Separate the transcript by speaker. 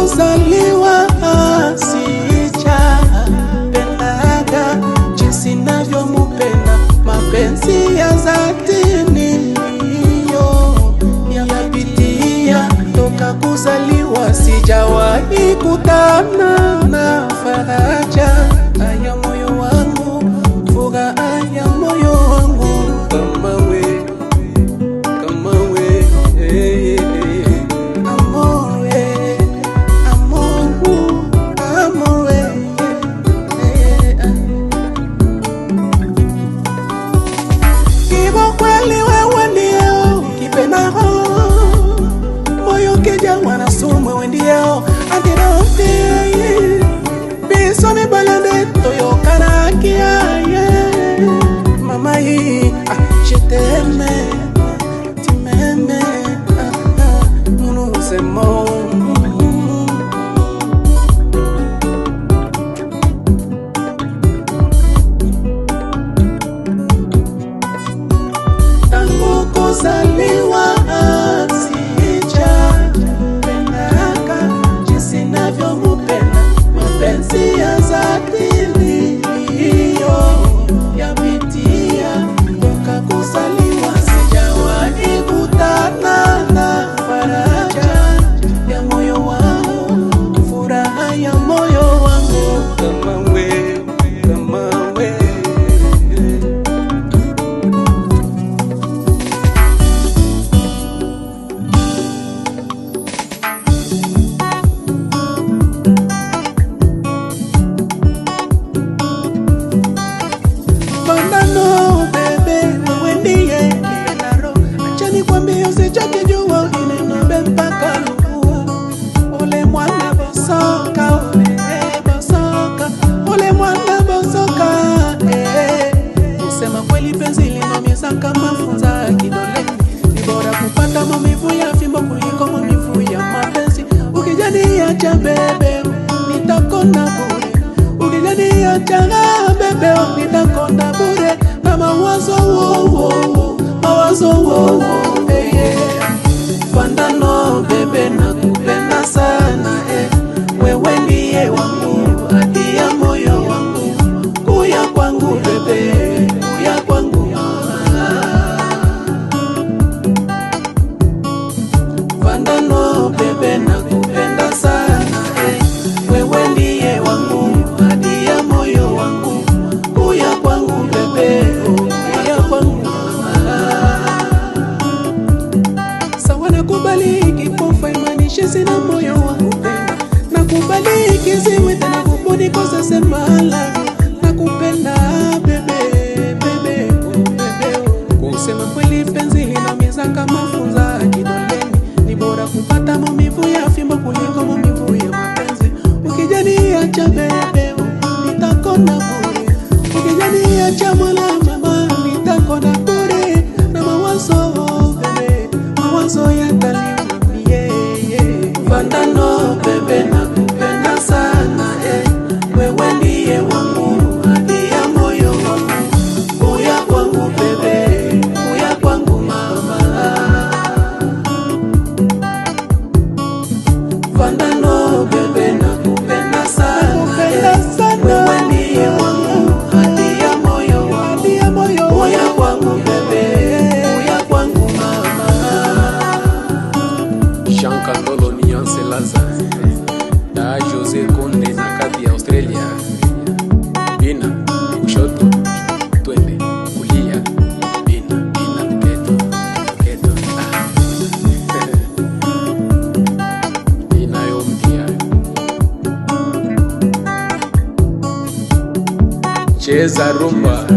Speaker 1: kuzaliwa sijapendaga jinsi navyomupenda, mapenzi ya dhati niliyo yapitia toka kuzaliwa. Sijawahi kutana na faraja ya moyo wangu, furaha ya moyo wangu kama we, kama we, amore, amoru, amore, Kibo kweli wewe ndio kipendao, moyo kijawa na sumu wewe ndio antidote, biso mi balande toyo kanakia, mama hii je t'aime, tu m'aimes, nous nous aimons. Tangu kuzaliwa sijapendaga jinsi navyomupenda, mapenzi ya dhati niliyo yapitia toka kuzaliwa. Sijawahi kutana na faraja ya moyo wangu, furaha ya moyo wangu kama we, kama we. Bandano bebe wewe ndiye kipendaro, acha nikwambie usichokijua inenobe mpaka lukua. Ole mwana bosoka, ole bosoka, ole mwana bosoka, kusema kweli penzi linaumiza kama funza kidoleni. Ni bora kupata maumivu ya fimbo kuliko maumivu ya mapenzi. Ukijaniacha bebe nitakonda bure, ukijaniacha bebe nitakonda bure, na mawazo mawazo Bandano bebe nakupenda sana, wewe ndiye wangu, hadi ya moyo wangu, kuya kwangu bebe, kuya kwangu Bandano bebe nakupenda sana, wewe ndiye wangu, hadi ya moyo wangu, kuya kwangu bebe, kuya kwangu sawa. Nakubaliki kufa imanishe sina moyo wa kupenda, nakubaliki siwe tena kupuni kosa semala, nakupenda bebe, bebe, bebe. Kusema kweli penzi linaumiza kama funza kidoleni. Ni bora kupata maumivu ya fimbo kuliko maumivu ya mapenzi. Ukijaniacha bebe nitakonda bure, ukijaniacha mola mama nitakonda bure, na mawazo bebe, mawazo yataliwa mie. Bandano bebe nakupenda sana, wewe ndiye wangu, hadi ya moyo wangu, kuya kwangu bebe, kuya kwangu mama. Bandano bebe nakupenda sana, wewe ndiye wangu, hadi ya moyo wangu, kuya kwangu bebe, kuya kwangu mama.
Speaker 2: Jean Candolo Niance Laza da Jose Conde na kati ya Australia. Bina kushoto twende kulia, bina bina keto keto bina yompia cheza rumba.